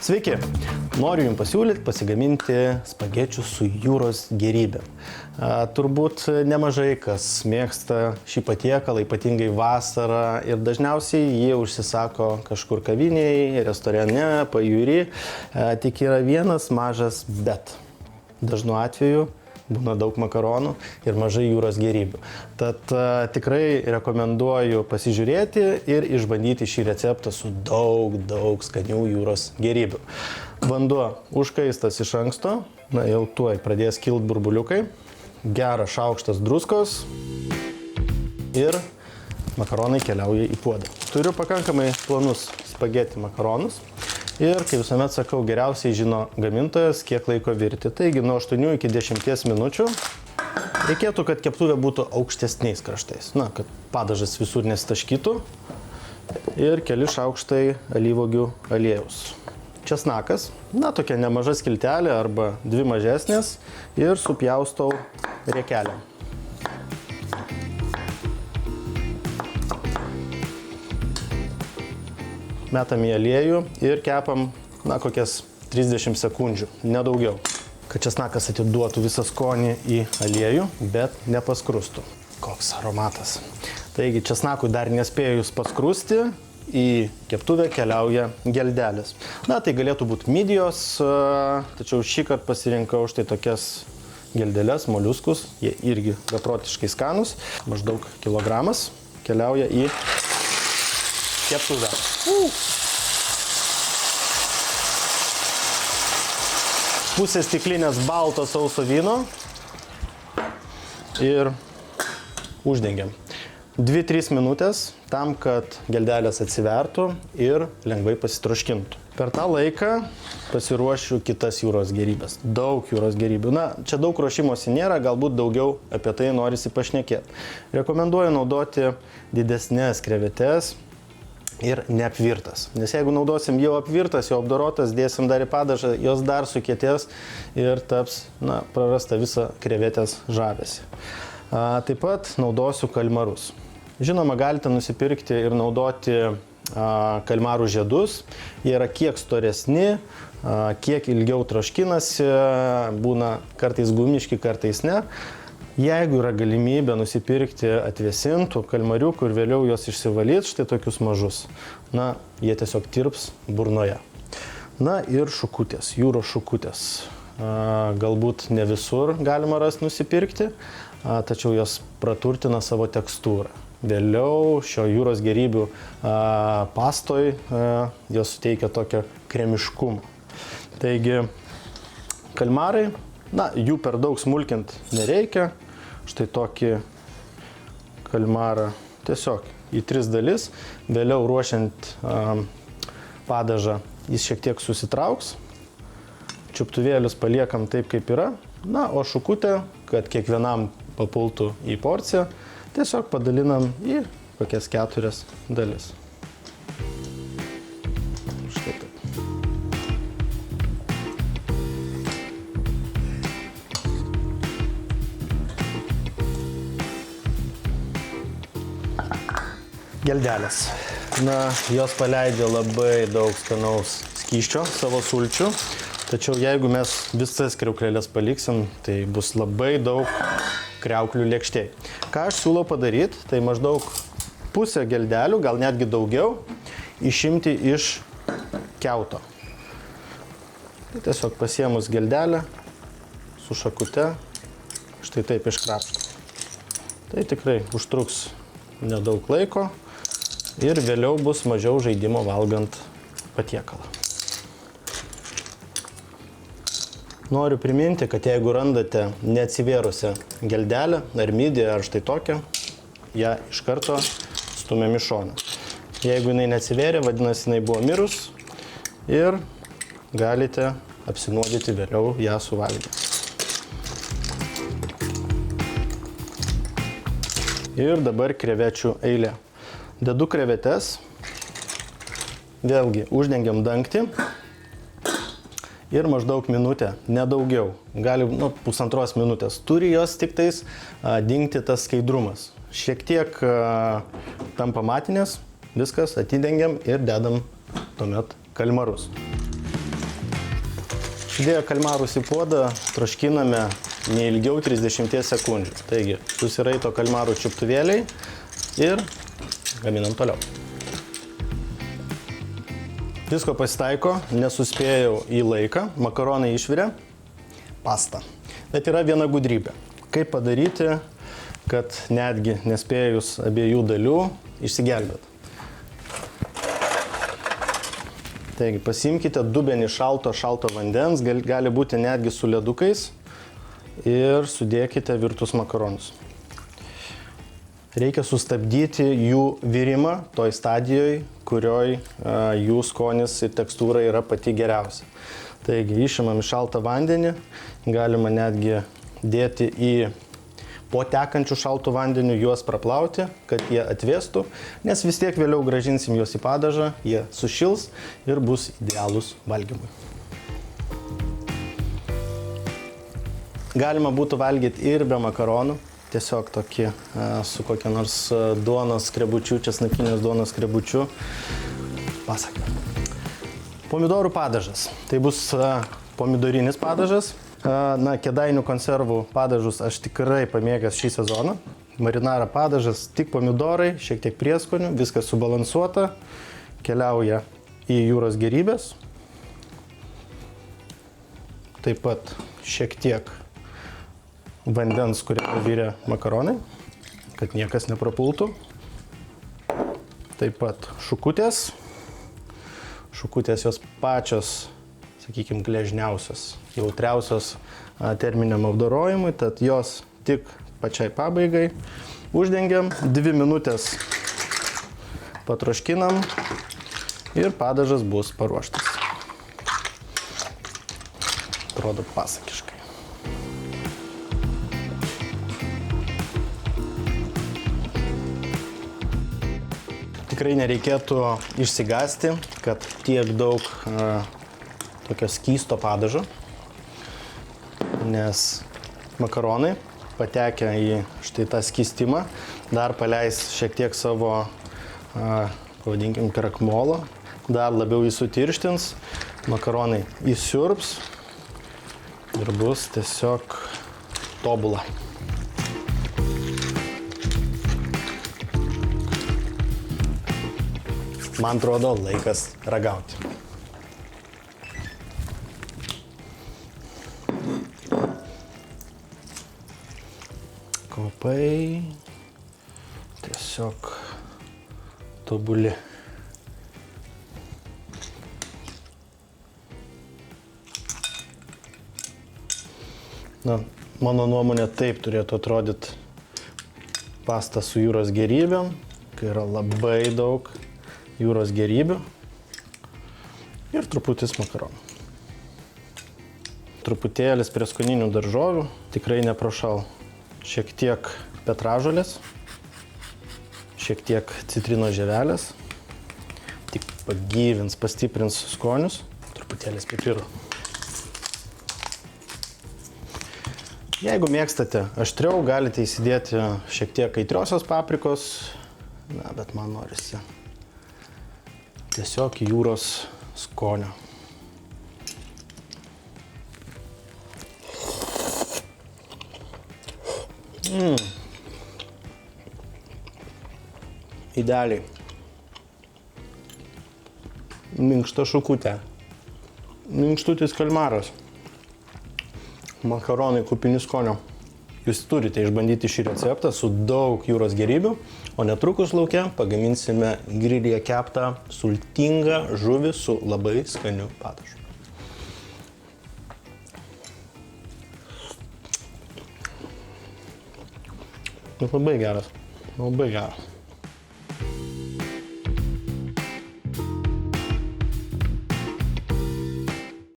Sveiki! Noriu Jums pasiūlyti pasigaminti spagečių su jūros gėrybėm. Turbūt nemažai kas mėgsta šį patiekalą, ypatingai vasarą, ir dažniausiai jie užsisako kažkur kavinėje, restorane, pajūry. Tik yra vienas mažas bet. Dažnu atveju būna daug makaronų ir mažai jūros gėrybių. Tad tikrai rekomenduoju pasižiūrėti ir išbandyti šį receptą su daug skanių jūros gėrybių. Vanduo užkaistas iš anksto, jau tuoj pradės kilt burbuliukai, geras šaukštas druskos ir makaronai keliauja į puodą. Turiu pakankamai planus spageti makaronus. Ir, kaip visuomet sakau, geriausiai žino gamintojas, kiek laiko virti. Taigi, nuo 8 iki 10 minučių reikėtų, kad keptuvė būtų aukštesniais kraštais. Kad padažas visur nesitaškytų. Ir keli šaukštai alyvuogių aliejaus. Česnakas, tokia nemaža skiltelė arba 2 mažesnės. Ir supjaustau riekelę. Metam į aliejų ir kepam, kokias 30 sekundžių, nedaugiau. Kad česnakas atiduotų visą skonį į aliejų, bet nepaskrustų. Koks aromatas. Taigi, česnakui dar nespėjus paskrusti, į keptuvę keliauja geldelės. Tai galėtų būti midijos, tačiau šį kartą pasirinkau štai tokias geldelės, moliuskus. Jie irgi beprotiškai skanus. Maždaug kilogramas keliauja į keptuvę. Pusė stiklinės balto sauso vyno ir uždengiam. 2-3 minutės tam, kad geldelės atsivertų ir lengvai pasitroškintų. Per tą laiką pasiruošiu kitas jūros gėrybės. Daug jūros gėrybių. Čia daug ruošimosi nėra, galbūt daugiau apie tai norisi pašnekėti. Rekomenduoju naudoti didesnės krevetes ir neapvirtas. Nes jeigu naudosim jau apvirtas, jau apdorotas, dėsim dar į padažą, jos dar sukietės ir taps, prarasta visą krevetės žavesį. Taip pat naudosiu kalmarus. Žinoma, galite nusipirkti ir naudoti kalmarų žiedus. Jie yra kiek storesni, kiek ilgiau troškinasi, būna kartais gumiški, kartais ne. Jeigu yra galimybė nusipirkti atvėsintų kalmariukų ir vėliau jos išsivalyti, štai tokius mažus, jie tiesiog tirps burnoje. Ir šukutės, jūros šukutės. Galbūt ne visur galima rasti nusipirkti, tačiau jos praturtina savo tekstūrą. Vėliau šio jūros gėrybių pastoj jos suteikia tokio kremiškumo. Taigi, kalmarai, jų per daug smulkint nereikia. Štai tokį kalmarą tiesiog į 3 dalis. Vėliau ruošiant padažą jis šiek tiek susitrauks. Čiuptuvėlius paliekam taip, kaip yra. O šukutę, kad kiekvienam papultų į porciją, tiesiog padalinam į kokias 4 dalis. Štai taip. Geldelės. Jos paleidžia labai daug skanaus skysčio, savo sulčių. Tačiau jeigu mes visas kriauklėlės paliksim, tai bus labai daug kriauklių lėkštėj. Ką aš siūlau padaryti, tai maždaug pusę geldelių, gal netgi daugiau, išimti iš kiauto. Tai tiesiog pasiėmus geldelę su šakute, štai taip iškrapštau. Tai tikrai užtruks nedaug laiko. Ir vėliau bus mažiau žaidimo valgant patiekalą. Noriu priminti, kad jeigu randate neatsivėrusią geldelę ar midį ar štai tokią, ją iš karto stumiam į šoną. Jeigu jinai neatsivėrė, vadinasi, jinai buvo mirus ir galite apsinuodyti vėliau ją suvalgyti. Ir dabar krevečių eilė. Dedu krevetes, vėlgi uždengiam dangtį ir maždaug minutę, nedaugiau, gali 1,5 minutės. Turi jos tik tais dingti tas skaidrumas. Šiek tiek tampa matinės, viskas atidengiam ir dedam tuomet kalmarus. Sudėję kalmarus į puodą, troškiname neilgiau 30 sekundžių. Taigi, susiraito kalmarų čiuptuvėliai ir gaminam toliau. Visko pasitaiko, nesuspėjau į laiką, makaronai išvirė, pasta. Bet yra viena gudrybė. Kaip padaryti, kad netgi nespėjus abiejų dalių išsigelbėt. Taigi, pasimkite dubenį šalto vandens, gali būti netgi su ledukais ir sudėkite virtus makaronus. Reikia sustabdyti jų virimą toj stadijoje, kurioj jų skonis ir tekstūra yra pati geriausia. Taigi, išimam į šaltą vandenį, galima netgi dėti į po tekančių šaltų vandenių juos praplauti, kad jie atvėstų, nes vis tiek vėliau grąžinsim juos į padažą, jie sušils ir bus idealūs valgymui. Galima būtų valgyti ir be makaronų, tiesiog tokį su kokia nors duonos skrebučiu, česnakinės duonos skrebučiu. Pasaka. Pomidorų padažas. Tai bus pomidorinis padažas. Kėdainių konservų padažus aš tikrai pamėgęs šį sezoną. Marinara padažas, tik pomidorai, šiek tiek prieskonių, viskas subalansuota, keliauja į jūros gėrybės. Taip pat šiek tiek vandens, kuriame virė makaronai, kad niekas neprapultų. Taip pat šukutės. Šukutės jos pačios, sakykime, gležniausios, jautriausios terminiam apdorojimui, tad jos tik pačiai pabaigai. Uždengiam, 2 minutės patroškinam ir padažas bus paruoštas. Atrodo pasakiškai. Tikrai nereikėtų išsigąsti, kad tiek daug tokio skysto padažo, nes makaronai patekę į štai tą skystimą dar paleis šiek tiek savo, pavadinkim, krakmolo, dar labiau jį sutirštins, makaronai įsiurbs ir bus tiesiog tobula. Man atrodo, laikas ragauti. Kvapai tiesiog tobuli. Mano nuomonė, taip turėtų atrodyti pasta su jūros gėrybėm, kai yra labai daug jūros gėrybių ir truputis makaronų. Truputėlis prieskoninių daržovių, tikrai neprašau. Šiek tiek petražolės, šiek tiek citrinos žievelės, tik pagyvins, pastiprins skonius, truputėlis pipirų. Jeigu mėgstate aštriau, galite įsidėti šiek tiek aitriosios paprikos, bet man norisi tiesiog jūros skonio. Idealiai. Minkšta šukutė. Minkštutis kalmaras. Makaronai kupini skonio. Jūs turite išbandyti šį receptą su daug jūros gėrybių, o netrukus lauke pagaminsime grilyje keptą sultingą žuvį su labai skaniu padažu. Labai geras, labai geras.